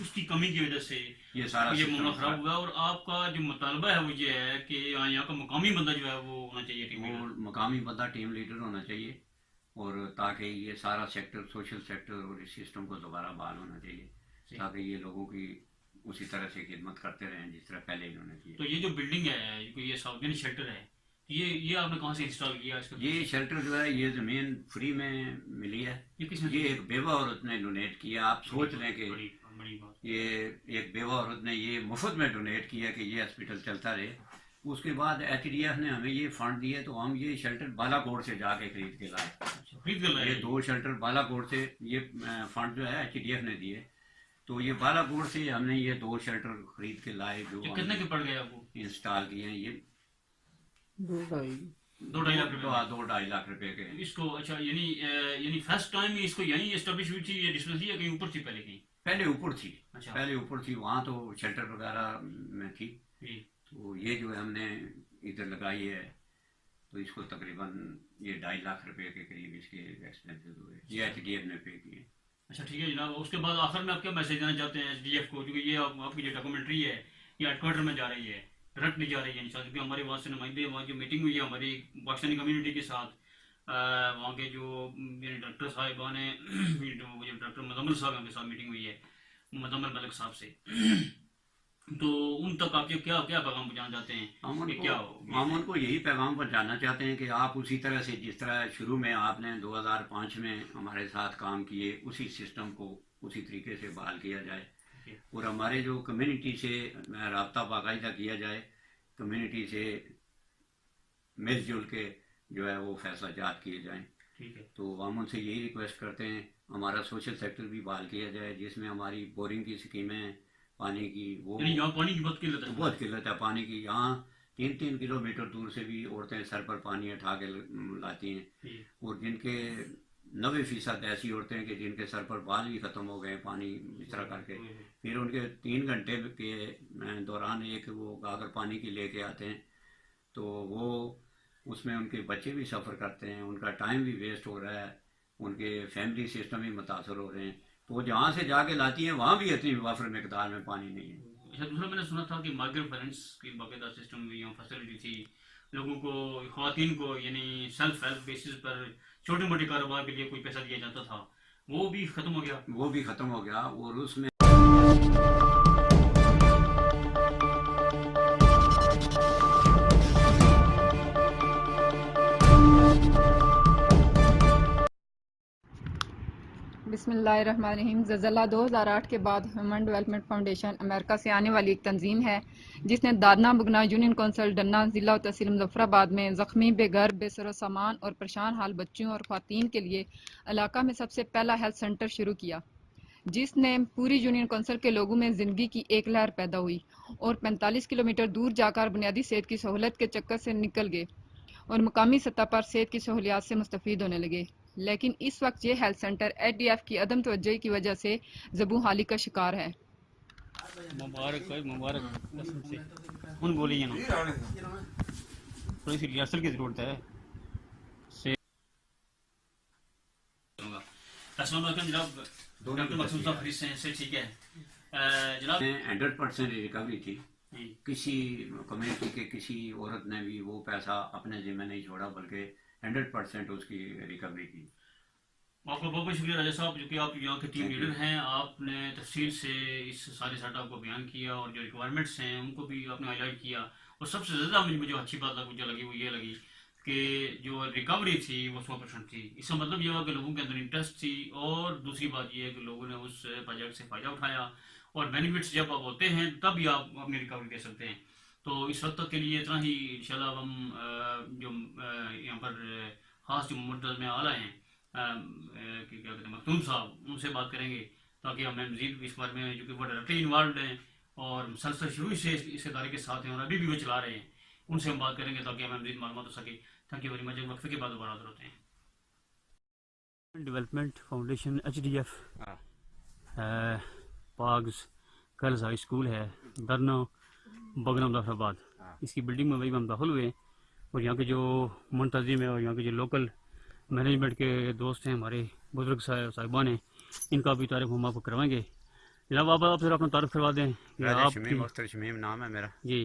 उसकी कमी की वजह से ये सारा ये मामला खराब हुआ, और आपका जो मुतालबा है वो ये है कि यहाँ का मुकामी बंदा जो है वो होना चाहिए टीम वो लीडर। मकामी बंदा टीम लीडर होना चाहिए, और ताकि ये सारा सेक्टर, सोशल सेक्टर और इस सिस्टम को दोबारा बहाल होना चाहिए, ताकि ये लोगों की उसी तरह से खिदमत करते रहें जिस तरह पहले इन्होंने की। तो ये जो बिल्डिंग है, ये सार्वजनिक शेल्टर है, ये आपने कहाँ से इंस्टॉल किया इसका? ये शेल्टर जो है ये ज़मीन फ्री में मिली है। ये किसने? ये एक बेवा औरत ने डोनेट किया। आप सोच लें कि बड़ी बात। ये एक बेवा औरत ने ये मुफ्त में डोनेट किया कि ये हॉस्पिटल चलता रहे। उसके बाद एचडीएफ ने हमें ये फंड दिए, तो हम ये शेल्टर बालाकोट से जाके खरीद के लाए। खरीद कर लाए? ये 2 शेल्टर बालाकोट से, ये फंड जो है एचडीएफ ने दिए, तो ये बालाकोट से हमने ये 2 शेल्टर खरीद के लाए, जो कितने के पड़ गए आपको? इंस्टॉल किए हैं। ये 2-2.5 लाख रुपए? 2-2.5 लाख रुपए के। इसको अच्छा, यानी फर्स्ट टाइम इसको यहीं एस्टेब्लिश हुई थी ये डिस्पेंसरी, या कहीं ऊपर थी पहले कहीं? पहले ऊपर थी। अच्छा। पहले ऊपर थी, वहाँ तो शेल्टर वगैरह में थी। जी। तो ये जो है हमने इधर लगाई है, तो इसको तकरीबन ये 2.5 लाख रुपए के करीब इसके एक्सपेंसेस हुए, ये एचडीएफ ने पे किए। अच्छा ठीक है जनाब। उसके बाद आखिर में आप क्या मैसेज देना चाहते हैं एसडीएफ को, क्योंकि ये आपकी जो डॉक्यूमेंट्री है ये हेडक्वार्टर में जा रही है, डायरेक्ट नहीं जा रही है इंशाल्लाह, क्योंकि हमारे वहाँ से नुमाइंदे, वहाँ जो मीटिंग हुई है हमारी पाकिस्तानी कम्युनिटी के साथ, वहाँ के जो डॉक्टर साहिबान हैं, जो डॉक्टर मुजम्मिल साहब हैं, उनके साथ मीटिंग हुई है, मुजम्मिल मलिक साहब से। तो उन तक आप क्या क्या पैगाम पहुँचाना चाहते हैं? हम उनको यही पैगाम पहुँचाना चाहते हैं कि आप उसी तरह से, जिस तरह शुरू में आपने 2005 में हमारे साथ काम किए, उसी सिस्टम को उसी तरीके से बहाल किया जाए, और हमारे जो कम्युनिटी से रब्ता बाकायदा किया जाए, कम्युनिटी से मिलजुल के जो है वो फैसला जात किए जाएँ। ठीक है। तो हम उनसे यही रिक्वेस्ट करते हैं, हमारा सोशल सेक्टर भी बहाल किया जाए, जिसमें हमारी बोरिंग की स्कीमें, पानी की, वो यहाँ पानी की बहुत किल्लत है। बहुत किल्लत है पानी की। यहाँ 3-3 किलोमीटर दूर से भी औरतें सर पर पानी उठा के लाती हैं, और जिनके 90% ऐसी औरतें हैं कि जिनके सर पर बाल भी ख़त्म हो गए पानी इस तरह करके। फिर उनके 3 घंटे के दौरान एक वो गागर पानी की लेके आते हैं, तो वो उसमें उनके बच्चे भी सफ़र करते हैं, उनका टाइम भी वेस्ट हो रहा है, उनके फैमिली सिस्टम भी मुतासर हो रहे हैं। तो जहाँ से जाके लाती हैं वहाँ भी इतनी वाफर मकदार में पानी नहीं है। अच्छा, दूसरा मैंने सुना था कि माइग्रेंट पेरेंट्स की बाकायदा सिस्टम यहाँ फैसिलिटी थी, लोगों को, ख़वातीन को, यानी सेल्फ हेल्प बेसिस पर छोटे मोटे कारोबार के लिए कोई पैसा दिया जाता था, वो भी ख़त्म हो गया। वो भी ख़त्म हो गया, और उसमें बिस्मिल्लाहिर्रहमानिर्रहीम। ज़लज़ला 2008 के बाद ह्यूमन डेवलपमेंट फाउंडेशन अमेरिका से आने वाली एक तंजीम है जिसने दादना बुगना यूनियन कौंसिल डन्ना ज़िला और तहसील मुज़फ़्फ़राबाद में ज़ख्मी, बेघर, बेसरो सामान और परेशान हाल बच्चों और ख़वातीन के लिए इलाका में सबसे पहला हेल्थ सेंटर शुरू किया, जिसने पूरी यूनियन कौंसिल के लोगों में ज़िंदगी की एक लहर पैदा हुई और 45 किलोमीटर दूर जाकर बुनियादी सेहत की सहूलत के चक्कर से निकल गए और मुकामी सतह पर सेहत की सहूलियात से मुस्तफ़ीद होने लगे। लेकिन इस वक्त ये हेल्थ सेंटर एचडीएफ की अदम तवज्जोही की वजह से ज़बू हाली का शिकार है। मुबारक भाई, मुबारक। कसम से उन बोलिए ना, थोड़ी सी रिहर्सल की ज़रूरत है। अस्सलाम वालेकुम जनाब, डॉक्टर मकसूद साहब खरीद से ठीक है जनाब। 100% रिकवरी थी। किसी कम्युनिटी के किसी औरत ने भी वो पैसा अपने ज़िम्मे नहीं छोड़ा, बल्कि 100% उसकी रिकवरी की। आपका बहुत बहुत शुक्रिया राजा साहब, जो कि आप यहाँ के टीम लीडर हैं। आपने तफसील से इस सारे सेटअप को बयान किया और जो रिक्वायरमेंट्स हैं उनको भी आपने हाईलाइट किया, और सबसे ज़्यादा मुझे जो अच्छी बात मुझे लगी वो ये लगी कि जो रिकवरी थी वो 100% थी। इसका मतलब ये हुआ कि लोगों के अंदर इंटरेस्ट थी, और दूसरी बात ये है कि लोगों ने उस प्रोजेक्ट से फ़ायदा उठाया, और बेनिफिट्स जब आप होते हैं तब ही आप अपनी रिकवरी दे सकते हैं। तो इस वक्त तक के लिए इतना ही। इंशाल्लाह हम जो यहाँ पर खास जो मदद में आला हैं कि क्या कहते हैं मखदूम साहब, उनसे बात करेंगे ताकि हमें मजीद इस बारे में, जो कि वो डायरेक्टली इन्वॉल्व हैं और मुसलसल शुरू से इस इदारे के साथ हैं और अभी भी वो चला रहे हैं, उनसे हम बात करेंगे ताकि हमें मजीद मालूमात हो सके। Thank you very much. वक्फे के बाद दोबारा हाजिर होते हैं। डेवलपमेंट फाउंडेशन HDF हाँ। पाग्स गर्ल्स हाई स्कूल है दरना बगना मुजफ्फराबाद, इसकी बिल्डिंग में वही हम दाखिल हुए और यहाँ के जो मुंतजिम है और यहाँ के जो लोकल मैनेजमेंट के दोस्त हैं, हमारे बुजुर्ग साहिबान हैं, इनका भी तारीफ हम आपको करवाएंगे। जनाब आप फिर अपना तारीफ करवा दें कि आप शमीम नाम है मेरा जी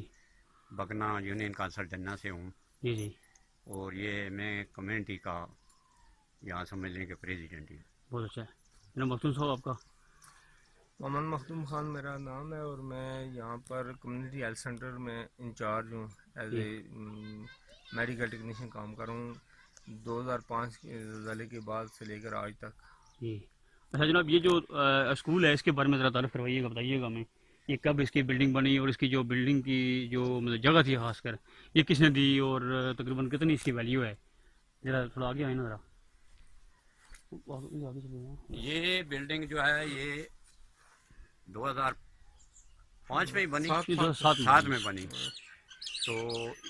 बगना यूनियन काउंसिल डन्ना से हूँ जी जी और ये मैं कम्युनिटी का यहाँ समझ लें कि प्रेसिडेंट ही। बहुत अच्छा है। जनाब मखदूम साहब आपका? मोहम्मद मखदूम खान मेरा नाम है और मैं यहाँ पर कम्युनिटी हेल्थ सेंटर में इंचार्ज हूँ, एज ए मेडिकल टेक्नीशियन काम कर रहा हूँ 2005 के ज़लज़ले के बाद से लेकर आज तक। जी अच्छा जनाब, ये जो स्कूल है इसके बारे में ज़रा तारीफ करवाइएगा, बताइएगा हमें ये कब इसकी बिल्डिंग बनी और इसकी जो बिल्डिंग की जो मतलब जगह थी खासकर ये किसने दी और तकरीबन कितनी इसकी वैल्यू है? जरा थोड़ा आगे आए ना जरा। ये बिल्डिंग जो है ये 2005 में ही बनी, 7 में बनी। तो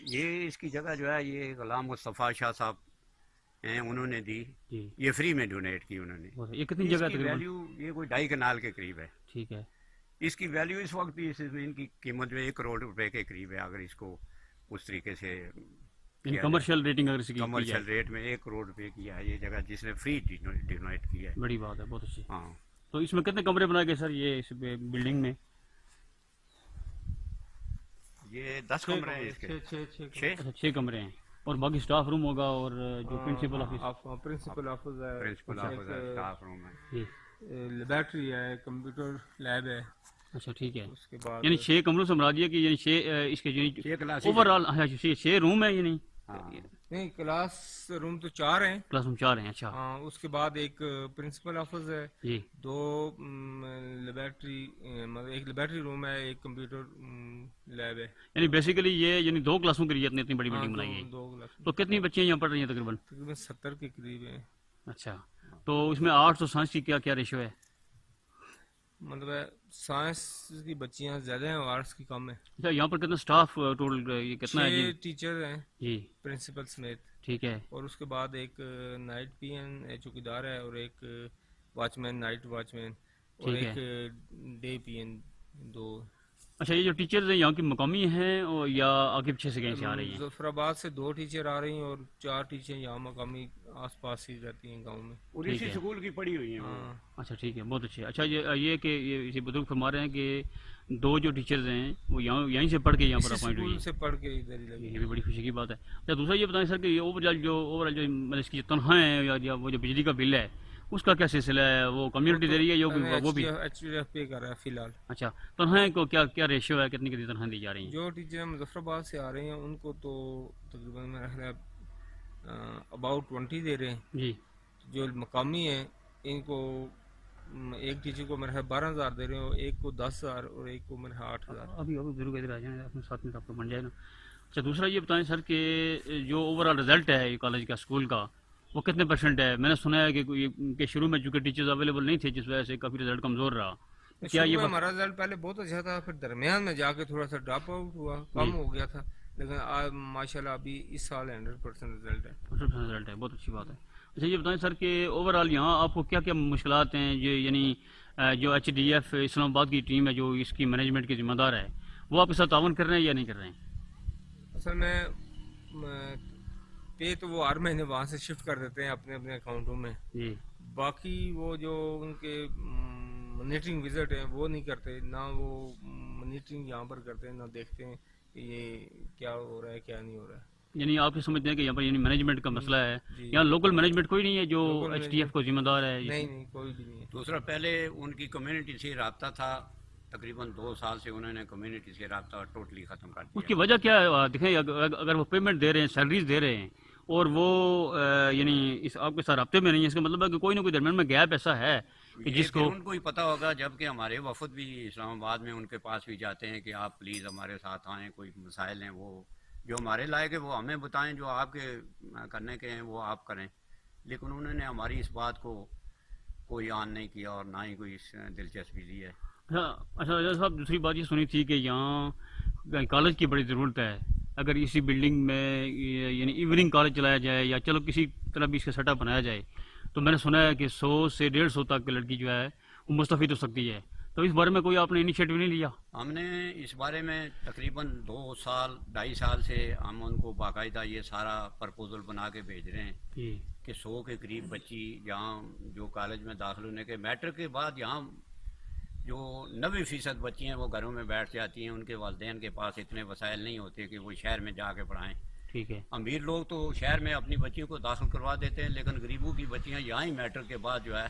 ये इसकी जगह जो है ये गुलाम मुस्तफ़ा शाह साहब हैं, उन्होंने दी, ये फ्री में डोनेट की उन्होंने। ये कितनी जगह इसकी वैल्यू ये कोई 2.5 कनाल के करीब है। ठीक है। इसकी वैल्यू इस वक्त भी इनकी कीमत जो 1 करोड़ रुपए के करीब है। अगर इसको उस तरीके से कमर्शियल रेटिंग अगर इसकी कमर्शियल रेट में 1 करोड़ रुपए की है ये जगह, जिसने फ्री डोनेट किया है। बड़ी बात है, बहुत अच्छी। हाँ। तो इसमें कितने कमरे बनाए गए सर ये इस बिल्डिंग में? ये 10 कमरे हैं इसके। 6 कमरे हैं और बाकी स्टाफ रूम होगा और जो प्रिंसिपल ऑफिस प्रिंसिपल ऑफिस है, प्रिंसिपल ऑफिस है, स्टाफ रूम है, लेबोरेटरी है, कंप्यूटर लैब है। अच्छा ठीक है। उसके बाद यानी 6 कमरों से मुराद ये कि यानी 6 इसके ओवरऑल 6 रूम है यानी? नहीं, क्लास रूम तो 4 हैं। क्लास रूम 4 हैं। अच्छा। हाँ, उसके बाद एक प्रिंसिपल ऑफिस है जी, 2 लेबोरेटरी, मतलब एक लेबोरेटरी रूम है, एक कंप्यूटर लैब है। यानी बेसिकली ये यानी 2 क्लासों के लिए इतनी बड़ी बिल्डिंग बनाई गई। 2 क्लास। तो कितनी बच्चियां यहाँ पढ़ रही हैं तकरीबन? तकरीबन 70 के करीब है। अच्छा, तो इसमें आर्ट्स और साइंस की क्या क्या रेशियो है? मतलब साइंस की बच्चियां ज्यादा हैं और आर्ट्स की कम है। अच्छा, यहाँ पर कितना स्टाफ टोटल ये कितना है जी? 6 टीचर हैं जी, प्रिंसिपल समेत। ठीक है। और उसके बाद एक नाइट पीएन चौकीदार है और एक वॉचमैन, नाइट वॉचमैन, और ठीक एक डे पीएन 2। अच्छा, ये जो टीचर्स हैं यहाँ की मकामी हैं और या आगे पीछे से कहीं से आ रही हैं? मुजफ्फराबाद से 2 टीचर आ रही हैं और 4 टीचर यहाँ मकामी आसपास ही रहती हैं गांव में और इसी स्कूल की पढ़ी हुई है। हाँ। अच्छा ठीक है, बहुत अच्छे। अच्छा, ये कि ये इसी बुजुर्ग फरमा रहे हैं कि 2 जो टीचर्स हैं वो यहीं से पढ़ के यहाँ पर अपॉइंट हुई से पढ़ के इधर ही लगी। ये भी बड़ी खुशी की बात है। अच्छा, दूसरा ये बताएं सर कि ये ओवरऑल जो मतलब इसकी तनख्वाह है या वो जो बिजली का बिल है उसका क्या सिलसिला है? वो कम्युनिटी दे रही है वो भी HDF पे कर रहा है फिलहाल। अच्छा, तनख्वाह को क्या क्या रेशियो है, कितनी तनख्वाह दी जा रही है? जो टीचर मुजफ्फराबाद से आ रहे हैं उनको तो तकरीबन मेरा ख्याल है अबाउट 20 दे रहे हैं जी। जो मकामी है इनको एक टीचर को मेरे ख्याल 12,000 दे रहे हो, एक को 10,000 और एक को मेरे ख्याल 8,000। अभी जरूर इधर आ जाए अपने साथ में, आपको बन जाए ना। अच्छा, दूसरा ये बताएं सर कि जो ओवरऑल रिजल्ट है कॉलेज का, स्कूल का, वो कितने % है? मैंने सुना है कि शुरू में चूंकि टीचर्स अवेलेबल नहीं थे जिस वजह से काफ़ी रिजल्ट कमज़ोर रहा। क्या ये हमारा रिजल्ट पहले बहुत अच्छा था, फिर दरमियान में जाके थोड़ा सा ड्रॉप आउट हुआ, कम हो गया था, लेकिन आज माशाल्लाह अभी इस साल 100% रिजल्ट है। 100% रिजल्ट है, बहुत अच्छी बात है। अच्छा, ये बताएं सर कि ओवरऑल यहाँ आपको क्या क्या मुश्किलात हैं? ये यानी जो HDF इस्लामाबाद की टीम है जो इसकी मैनेजमेंट की जिम्मेदार है, वो आपके साथ तावन कर रहे हैं या नहीं कर रहे हैं? असल में पे तो वो हर महीने वहाँ से शिफ्ट कर देते हैं अपने अपने अकाउंटों में जी। बाकी वो जो उनके मॉनिटरिंग विजिट है वो नहीं करते, ना वो मॉनिटरिंग यहाँ पर करते हैं, ना देखते हैं कि ये क्या हो रहा है क्या नहीं हो रहा है। यानी आप ये समझते हैं कि यहाँ पर यानी मैनेजमेंट का मसला है? यहाँ लोकल मैनेजमेंट कोई नहीं है जो HDF को जिम्मेदार है? नहीं, कोई भी नहीं है। दूसरा, पहले उनकी कम्युनिटी से रब्ता था, तकरीबन 2 साल से उन्होंने कम्युनिटी से रब्ता टोटली ख़त्म कर दिया। उसकी वजह क्या है? देखें, अगर वो पेमेंट दे रहे हैं, सैलरीज दे रहे हैं और वो यानी इस आपके साथ रब्ते में नहीं है, इसका मतलब है कि कोई ना कोई दरमियान में गैप ऐसा है कि जिसको उनको ही पता होगा। जबकि हमारे वफद भी इस्लामाबाद में उनके पास भी जाते हैं कि आप प्लीज़ हमारे साथ आएँ, कोई मसाइल हैं वो जो हमारे लायक है वो हमें बताएं, जो आपके करने के हैं वो आप करें। लेकिन उन्होंने हमारी इस बात को कोई आन नहीं किया और ना ही कोई दिलचस्पी ली है। अच्छा राजा साहब, दूसरी बात ये सुनी थी कि यहाँ कॉलेज की बड़ी ज़रूरत है। अगर इसी बिल्डिंग में यानी इवनिंग कॉलेज चलाया जाए या चलो किसी तरह भी इसका सेटअप बनाया जाए, तो मैंने सुना है कि 100 से 150 तक की लड़की जो है वो मुस्तफ़ीद हो सकती है। तो इस बारे में कोई आपने इनिशिएटिव नहीं लिया? हमने इस बारे में तकरीबन 2-2.5 साल से हम उनको बाकायदा ये सारा प्रपोजल बना के भेज रहे हैं कि 100 के करीब बच्ची यहाँ जो कॉलेज में दाखिल होने के मैट्रिक के बाद यहाँ जो 90% बच्ची हैं वो घरों में बैठ जाती हैं। उनके वालिदैन के पास इतने वसाइल नहीं होते कि वो शहर में जाके पढ़ाएं। ठीक है। अमीर लोग तो शहर में अपनी बच्चियों को दाखिल करवा देते हैं, लेकिन गरीबों की बच्चियाँ यहाँ ही मैट्रिक के बाद जो है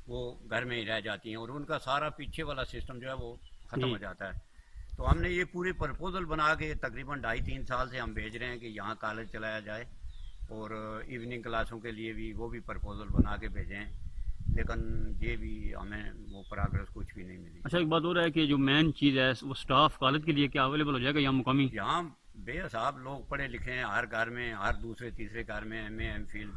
वो घर में ही रह जाती हैं और उनका सारा पीछे वाला सिस्टम जो है वो ख़त्म हो जाता है। तो हमने ये पूरे प्रपोजल बना के तकरीबन 2.5-3 साल से हम भेज रहे हैं कि यहाँ कॉलेज चलाया जाए और इवनिंग क्लासों के लिए भी वो भी प्रपोजल बना के भेजें, लेकिन ये भी हमें वो प्रोग्रेस कुछ भी नहीं मिली। अच्छा, एक बात और है कि जो मेन चीज़ है वो स्टाफ कॉलेज के लिए क्या अवेलेबल हो जाएगा यहाँ मुकामी? यहाँ बेहिसाब लोग पढ़े लिखे हैं, हर घर में, हर दूसरे तीसरे घर में MA MPhil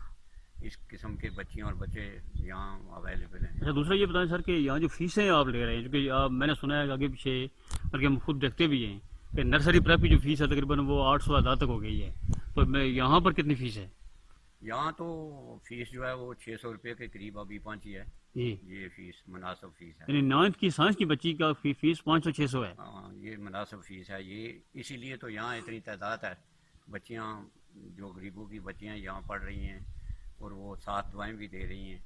इस किस्म के बच्चियाँ और बच्चे यहाँ अवेलेबल हैं। अच्छा, दूसरा ये बताएं सर कि यहाँ जो फीसें आप ले रहे हैं, क्योंकि आप मैंने सुना है कि आगे पीछे, बल्कि हम खुद देखते भी हैं कि नर्सरी प्रेप की जो फीस है तकरीबन वो 800,000 तक हो गई है। तो मैं यहाँ पर कितनी फ़ीस है? यहाँ तो फीस जो है वो 600 रुपये के करीब अभी पहुँची है। ये फीस मुनासिब फीस है। यानी 9th की साइंस की बच्ची का फीस 500-600 है। हाँ, ये मुनासिब फीस है। ये इसीलिए तो यहाँ इतनी तादाद है बच्चियाँ, जो गरीबों की बच्चियाँ यहाँ पढ़ रही हैं और वो साथ दुआएं भी दे रही हैं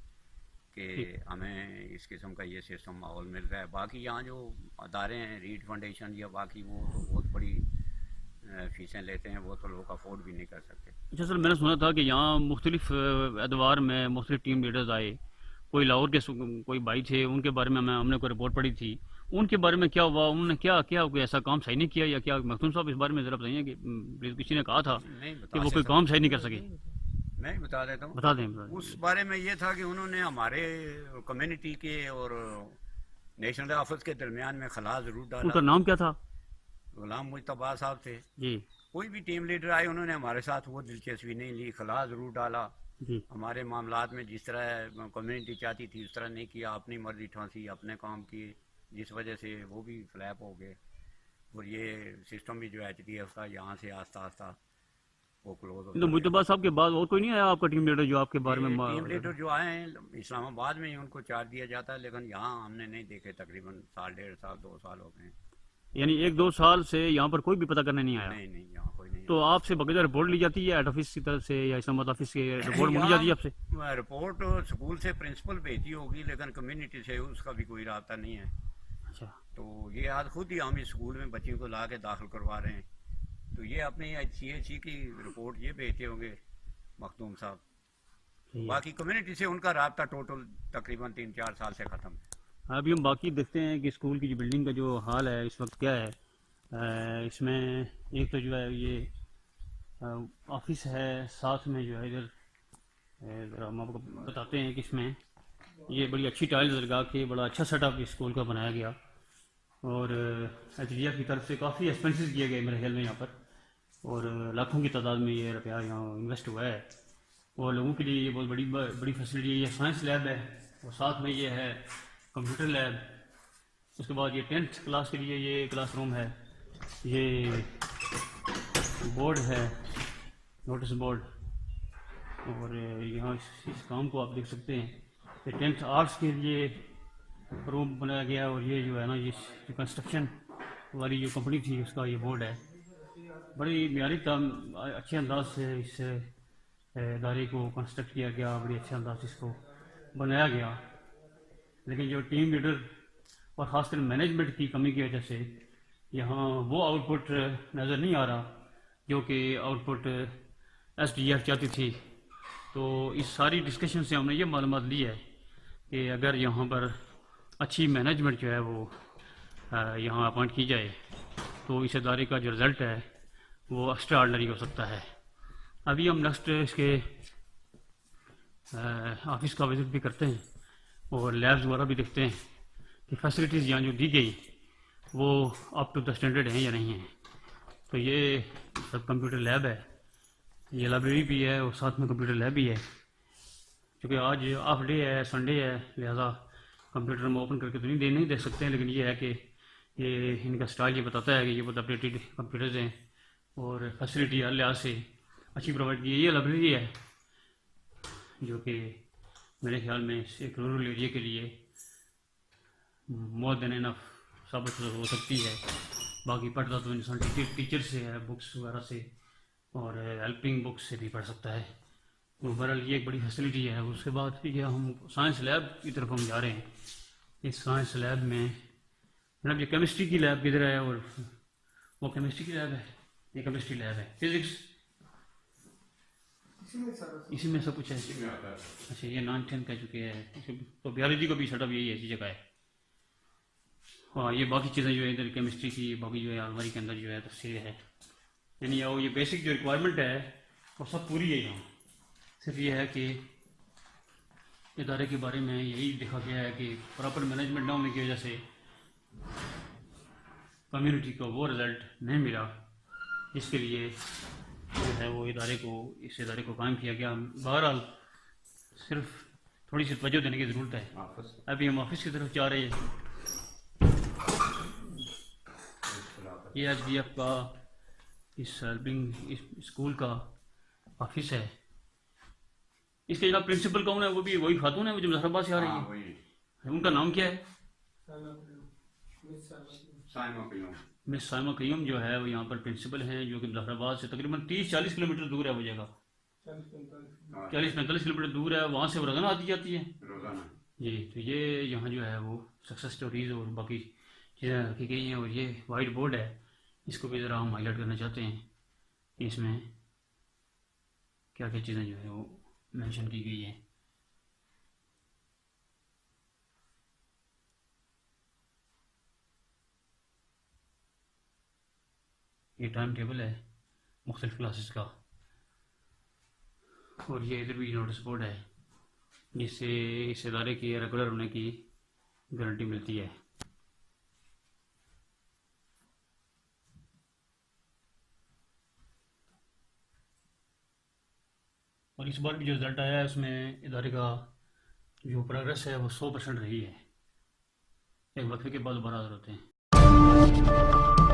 कि हमें इस किस्म का ये सिस्टम माहौल मिल रहा है। बाकी यहाँ जो अदारे हैं, रीड फाउंडेशन या बाकी, वो तो बहुत बड़ी फीसें लेते हैं, वो तो लोग अफोर्ड भी नहीं कर सकते। अच्छा सर, मैंने सुना था कि यहाँ मुख्तलिफ अदवार में मुख्तलिफ टीम लीडर्स आए, कोई लाहौर के कोई भाई थे, उनके बारे में हमने कोई रिपोर्ट पढ़ी थी। उनके बारे में क्या हुआ? उन्होंने क्या कोई ऐसा काम सही नहीं किया या क्या? मखदूम साहब इस बारे में ज़रा बताइए कि किसी ने कहा था कि वो कोई काम सही नहीं कर सके। मैं बता देता हूँ। बता दें। उस बारे में ये था कि उन्होंने हमारे कम्युनिटी के और नेशनल ऑफिस के दरमियान में खला जरूर डाला। उनका नाम क्या था? गुलाम मुस्तफा साहब थे जी। कोई भी टीम लीडर आए, उन्होंने हमारे साथ वो दिलचस्पी नहीं ली, खला जरूर डाला जी। हमारे मामलात में जिस तरह कम्युनिटी चाहती थी उस तरह नहीं किया, अपनी मर्जी ठांसी, अपने काम किए, जिस वजह से वो भी फ्लैप हो गए और ये सिस्टम भी जो HDF का यहाँ से आस्ता आस्ता वो क्लोज हो तो मुस्तफा साहब के बाद और कोई नहीं आया आपका टीम लीडर जो आपके बारे में? टीम लीडर जो आए हैं इस्लामाबाद में ही उनको चार्ज दिया जाता है, लेकिन यहाँ हमने नहीं देखे। तकरीबन 1.5 साल 2 साल हो गए। यानी 1-2 साल से यहाँ पर कोई भी पता करने नहीं आया? नहीं, यहाँ कोई नहीं। तो आपसे बकायदा रिपोर्ट ली जाती है हेड ऑफिस की तरफ से या इस्लामाबाद ऑफिस से रिपोर्ट मिल जाती है आपसे? रिपोर्ट स्कूल से प्रिंसिपल भेजी होगी, लेकिन कम्युनिटी से उसका भी कोई रास्ता नहीं है। अच्छा। तो ये आज खुद ही हम इस स्कूल में बच्चियों को ला के दाखिल करवा रहे हैं, तो ये अपनी CHE की रिपोर्ट ये भेजते होंगे मखदूम साहब। बाकी कम्युनिटी से उनका रास्ता टोटल तकरीबन 3-4 साल से ख़त्म है। अभी हम बाकी देखते हैं कि स्कूल की जो बिल्डिंग का जो हाल है इस वक्त क्या है। इसमें एक तो जो है ये ऑफिस है, साथ में जो है इधर ज़रा हम आपको बताते हैं कि इसमें ये बड़ी अच्छी टाइल्स लगा के बड़ा अच्छा सेटअप इस स्कूल का बनाया गया और HDF की तरफ से काफ़ी एक्सपेंसेस किए गए मेरे ख्याल में यहाँ पर, और लाखों की तादाद में ये रुपया यहाँ इन्वेस्ट हुआ है और लोगों के लिए ये बहुत बड़ी फैसिलिटी है। ये साइंस लैब है और साथ में ये है कंप्यूटर लैब। उसके बाद ये 10th क्लास के लिए ये क्लासरूम है, ये बोर्ड है, नोटिस बोर्ड, और यहाँ इस काम को आप देख सकते हैं। ये 10th आर्ट्स के लिए रूम बनाया गया और ये जो है ना, ये जो कंस्ट्रक्शन वाली जो कंपनी थी उसका ये बोर्ड है। बड़ी म्यारी अच्छे अंदाज से इस इदारे को कंस्ट्रक्ट किया गया, बड़ी अच्छे अंदाज से इसको बनाया गया। लेकिन जो टीम लीडर और ख़ासकर मैनेजमेंट की कमी की वजह से यहाँ वो आउटपुट नज़र नहीं आ रहा जो कि आउटपुट SDF चाहती थी। तो इस सारी डिस्कशन से हमने ये मालूमात ली है कि अगर यहाँ पर अच्छी मैनेजमेंट जो है वो यहाँ अपॉइंट की जाए तो इस इदारे का जो रिज़ल्ट है वो एक्स्ट्रा ऑर्डिनरी हो सकता है। अभी हम नेक्स्ट इसके ऑफिस का विज़िट भी करते हैं और लैब्स वगैरह भी देखते हैं कि फैसिलिटीज़ यहाँ जो दी गई वो अप टू द स्टैंडर्ड हैं या नहीं हैं। तो ये सब कंप्यूटर लैब है, ये लाइब्रेरी भी है और साथ में कंप्यूटर लैब भी है। क्योंकि आज हाफ डे है, संडे है, लिहाजा कंप्यूटर हम ओपन करके तो नहीं देख सकते हैं, लेकिन ये है कि ये इनका स्टाइल ये बताता है कि ये बहुत अपडेटेड कंप्यूटर्स हैं और फैसिलिटी हर लिहाज से अच्छी प्रोवाइड की है। ये लाइब्रेरी है जो कि मेरे ख्याल में एक रूरल एरिया के लिए मोर देन इनफ साबित हो सकती है। बाकी पढ़ता तो इंसान टीचर से है, बुक्स वगैरह से और हेल्पिंग बुक्स से भी पढ़ सकता है। तो ओवरऑल ये एक बड़ी फैसिलिटी है। उसके बाद ये हम साइंस लैब की तरफ हम जा रहे हैं। इस साइंस लैब में मतलब ये केमिस्ट्री की लैब किधर है और वो केमिस्ट्री की लैब है, ये केमिस्ट्री लैब है। फिजिक्स इसी में सब कुछ है। अच्छा, ये 9-10 कह चुके हैं, तो बायोलॉजी का भी सेटअप यही ऐसी जगह है। हाँ, ये बाकी चीज़ें जो है इधर केमिस्ट्री की बाकी जो है अलमारी के अंदर जो है तफसील है, यानी वो ये बेसिक जो रिक्वायरमेंट है वो सब पूरी है यहाँ। सिर्फ ये है कि इदारे के बारे में यही देखा गया है कि प्रॉपर मैनेजमेंट ना होने की वजह से कम्युनिटी को वो रिज़ल्ट नहीं मिला, इसके लिए जो है वो इस इदारे को कायम किया गया। बहरहाल सिर्फ थोड़ी सी तवज्जो देने की ज़रूरत है। अभी हम ऑफिस की तरफ जा रहे हैं। ये HDF का इस स्कूल का ऑफिस है। इसके जनाब प्रिंसिपल कौन है? वो भी वही खातून है वो जो मुजफ्फराबाद से आ रही है। उनका नाम क्या है? मिस साइमा कय्यूम जो है वो यहाँ पर प्रिंसिपल हैं, जो कि मुजफ्फराबाद से तकरीबन 30-40 किलोमीटर दूर है वो जगह, 40-45 किलोमीटर दूर है। वहाँ से वो रोजाना आती जाती है जी। तो ये यहाँ जो है वो सक्सेस स्टोरीज और बाकी चीज़ें रखी गई हैं। और ये वाइट बोर्ड है, इसको भी ज़रा हम हाईलाइट करना चाहते हैं कि इसमें क्या क्या चीज़ें जो है वो मेंशन की गई है। ये टाइम टेबल है मुख्तलिफ क्लासेस का, और ये इधर भी नोटिस बोर्ड है जिससे इस इदारे के रेगुलर होने की गारंटी मिलती है। और इस बार भी जो रिज़ल्ट आया है उसमें इदारे का जो प्रोग्रेस है वो 100% रही है। एक वक्फे के बाद दोबारा हाज़िर होते हैं।